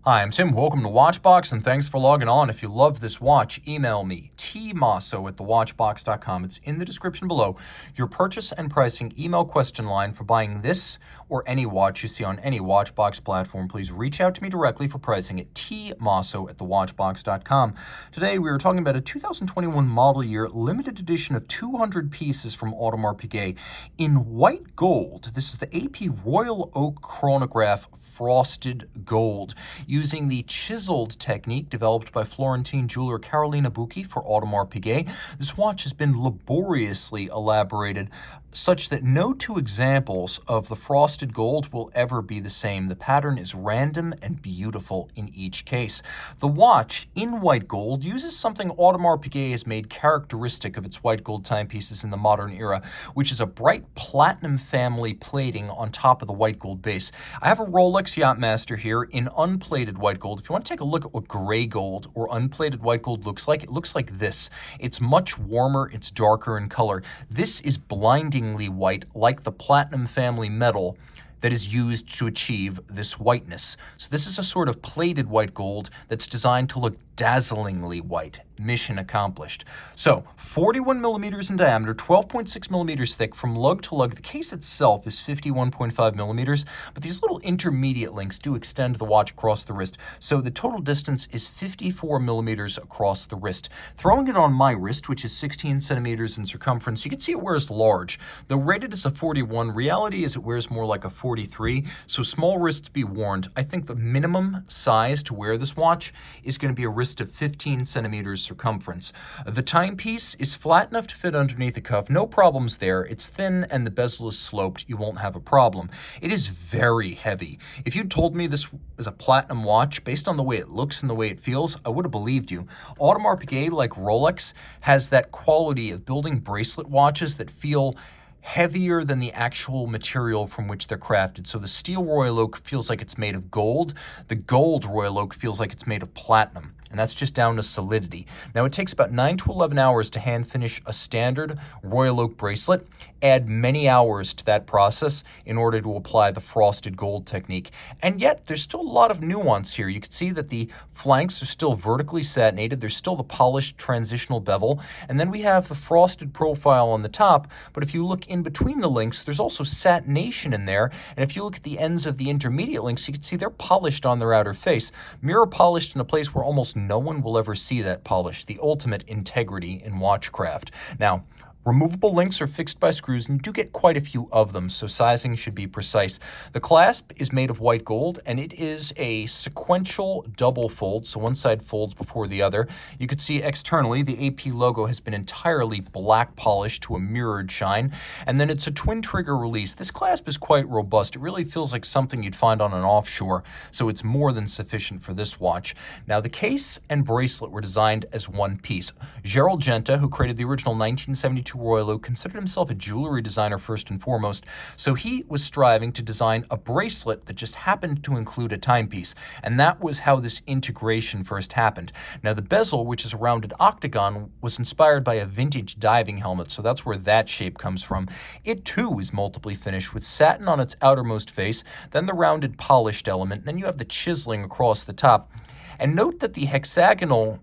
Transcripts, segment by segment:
Hi, I'm Tim. Welcome to Watchbox, and thanks for logging on. If you love this watch, email me, tmosso@thewatchbox.com. It's in the description below. Your purchase and pricing email question line for buying this or any watch you see on any Watchbox platform. Please reach out to me directly for pricing at tmosso@thewatchbox.com. Today, we are talking about a 2021 model year limited edition of 200 pieces from Audemars Piguet in white gold. This is the AP Royal Oak Chronograph frosted gold, using the chiseled technique developed by Florentine jeweler Carolina Bucchi for Audemars Piguet. This watch has been laboriously elaborated such that no two examples of the frosted gold will ever be the same. The pattern is random and beautiful in each case. The watch, in white gold, uses something Audemars Piguet has made characteristic of its white gold timepieces in the modern era, which is a bright platinum family plating on top of the white gold base. I have a Rolex Yachtmaster here in unplated white gold. If you want to take a look at what gray gold or unplated white gold looks like, it looks like this. It's much warmer, it's darker in color. This is blindingly white, like the platinum family metal that is used to achieve this whiteness. So this is a sort of plated white gold that's designed to look dazzlingly white. Mission accomplished. So 41 millimeters in diameter, 12.6 millimeters thick from lug to lug. The case itself is 51.5 millimeters, but these little intermediate links do extend the watch across the wrist. So the total distance is 54 millimeters across the wrist. Throwing it on my wrist, which is 16 centimeters in circumference, you can see it wears large. Though rated as a 41, reality is it wears more like a 43, so small wrists be warned. I think the minimum size to wear this watch is going to be a wrist of 15 centimeters circumference. The timepiece is flat enough to fit underneath the cuff. No problems there. It's thin and the bezel is sloped. You won't have a problem. It is very heavy. If you'd told me this is a platinum watch, based on the way it looks and the way it feels, I would have believed you. Audemars Piguet, like Rolex, has that quality of building bracelet watches that feel heavier than the actual material from which they're crafted. So the steel Royal Oak feels like it's made of gold. The gold Royal Oak feels like it's made of platinum. And that's just down to solidity. Now, it takes about 9 to 11 hours to hand finish a standard Royal Oak bracelet. Add many hours to that process in order to apply the frosted gold technique. And yet, there's still a lot of nuance here. You can see that the flanks are still vertically satinated. There's still the polished transitional bevel. And then we have the frosted profile on the top. But if you look in between the links, there's also satination in there. And if you look at the ends of the intermediate links, you can see they're polished on their outer face. Mirror polished in a place where almost no one will ever see that polish, the ultimate integrity in watchcraft. Now, removable links are fixed by screws, and you do get quite a few of them, so sizing should be precise. The clasp is made of white gold, and it is a sequential double fold, so one side folds before the other. You can see externally, the AP logo has been entirely black polished to a mirrored shine, and then it's a twin trigger release. This clasp is quite robust. It really feels like something you'd find on an offshore, so it's more than sufficient for this watch. Now, the case and bracelet were designed as one piece. Gerald Genta, who created the original 1972 Royal Oak, considered himself a jewelry designer first and foremost, so he was striving to design a bracelet that just happened to include a timepiece, and that was how this integration first happened. Now, the bezel, which is a rounded octagon, was inspired by a vintage diving helmet, so that's where that shape comes from. It too is multiply finished with satin on its outermost face, then the rounded polished element, then you have the chiseling across the top. And note that the hexagonal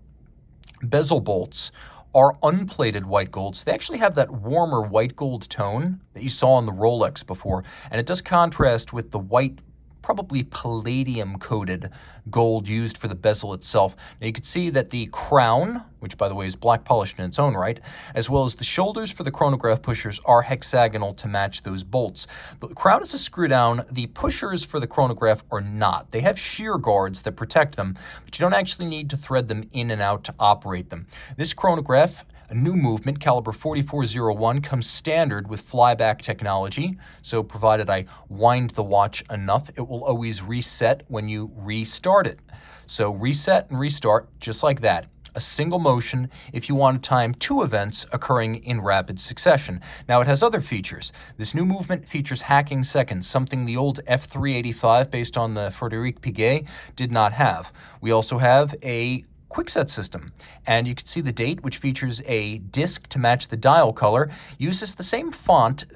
bezel bolts are unplated white gold, so they actually have that warmer white gold tone that you saw on the Rolex before, and it does contrast with the white, probably palladium-coated gold used for the bezel itself. Now you can see that the crown, which by the way is black polished in its own right, as well as the shoulders for the chronograph pushers are hexagonal to match those bolts. The crown is a screw down. The pushers for the chronograph are not. They have shear guards that protect them, but you don't actually need to thread them in and out to operate them. This chronograph, a new movement, caliber 4401, comes standard with flyback technology, so provided I wind the watch enough, it will always reset when you restart it. So reset and restart, just like that. A single motion if you want to time two events occurring in rapid succession. Now, it has other features. This new movement features hacking seconds, something the old F385 based on the Frédéric Piguet did not have. We also have a quickset system, and you can see the date, which features a disc to match the dial color, uses the same font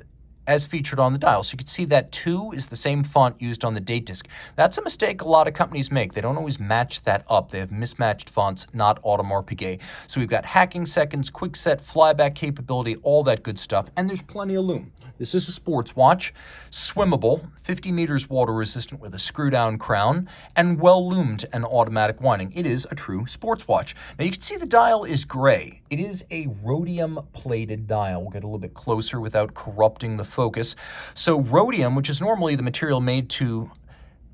as featured on the dial. So you can see that 2 is the same font used on the date disc. That's a mistake a lot of companies make. They don't always match that up. They have mismatched fonts, not Audemars Piguet. So we've got hacking seconds, quick set, flyback capability, all that good stuff. And there's plenty of lume. This is a sports watch, swimmable, 50 meters water resistant with a screw down crown, and well lumed and automatic winding. It is a true sports watch. Now you can see the dial is gray. It is a rhodium plated dial. We'll get a little bit closer without corrupting the focus. So rhodium, which is normally the material made to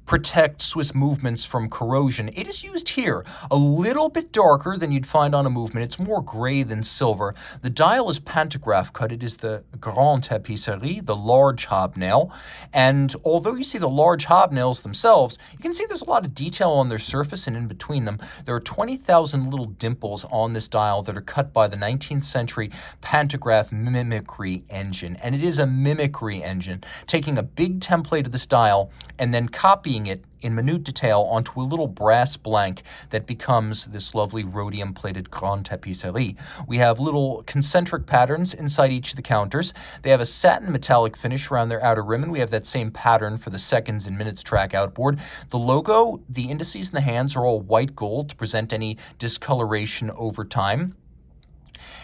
protect Swiss movements from corrosion, it is used here a little bit darker than you'd find on a movement. It's more gray than silver. The dial is pantograph cut. It is the Grande Tapisserie, the large hobnail. And although you see the large hobnails themselves, you can see there's a lot of detail on their surface and in between them. There are 20,000 little dimples on this dial that are cut by the 19th century pantograph mimicry engine. And it is a mimicry engine, taking a big template of this dial and then copying it in minute detail onto a little brass blank that becomes this lovely rhodium plated Grande Tapisserie. We have little concentric patterns inside each of the counters. They have a satin metallic finish around their outer rim, and we have that same pattern for the seconds and minutes track outboard. The logo, the indices, and the hands are all white gold to present any discoloration over time.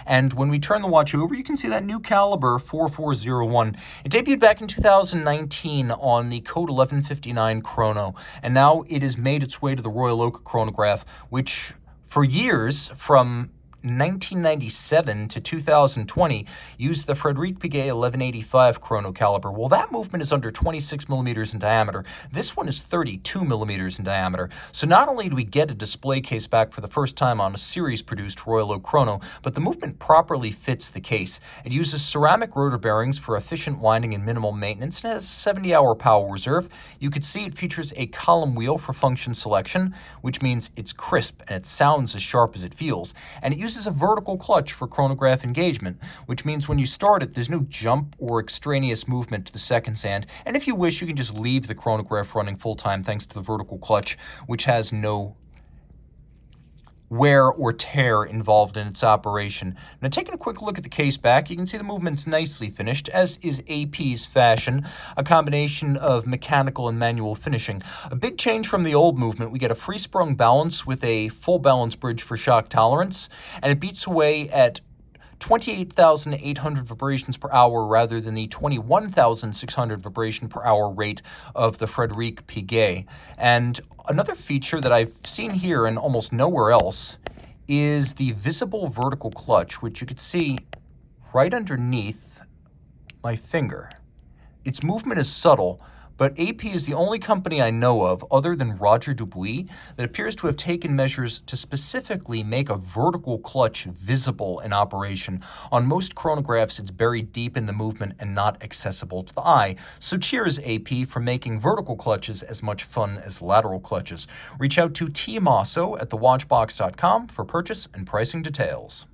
And when we turn the watch over, you can see that new caliber 4401. It debuted back in 2019 on the Code 1159 Chrono, and now it has made its way to the Royal Oak Chronograph, which for years, from 1997 to 2020, used the Frederic Piguet 1185 chrono caliber. Well, that movement is under 26 millimeters in diameter. This one is 32 millimeters in diameter. So not only do we get a display case back for the first time on a series-produced Royal Oak chrono, but the movement properly fits the case. It uses ceramic rotor bearings for efficient winding and minimal maintenance, and it has a 70-hour power reserve. You can see it features a column wheel for function selection, which means it's crisp and it sounds as sharp as it feels. And it uses a vertical clutch for chronograph engagement, which means when you start it, there's no jump or extraneous movement to the seconds hand. And if you wish, you can just leave the chronograph running full-time thanks to the vertical clutch, which has no wear or tear involved in its operation. Now, taking a quick look at the case back, you can see the movement's nicely finished, as is AP's fashion, a combination of mechanical and manual finishing. A big change from the old movement, we get a free-sprung balance with a full balance bridge for shock tolerance, and it beats away at 28,800 vibrations per hour rather than the 21,600 vibration per hour rate of the Frederic Piguet. And another feature that I've seen here and almost nowhere else is the visible vertical clutch, which you could see right underneath my finger. Its movement is subtle, but AP is the only company I know of, other than Roger Dubuis, that appears to have taken measures to specifically make a vertical clutch visible in operation. On most chronographs, it's buried deep in the movement and not accessible to the eye. So cheers, AP, for making vertical clutches as much fun as lateral clutches. Reach out to Team Mosso at thewatchbox.com for purchase and pricing details.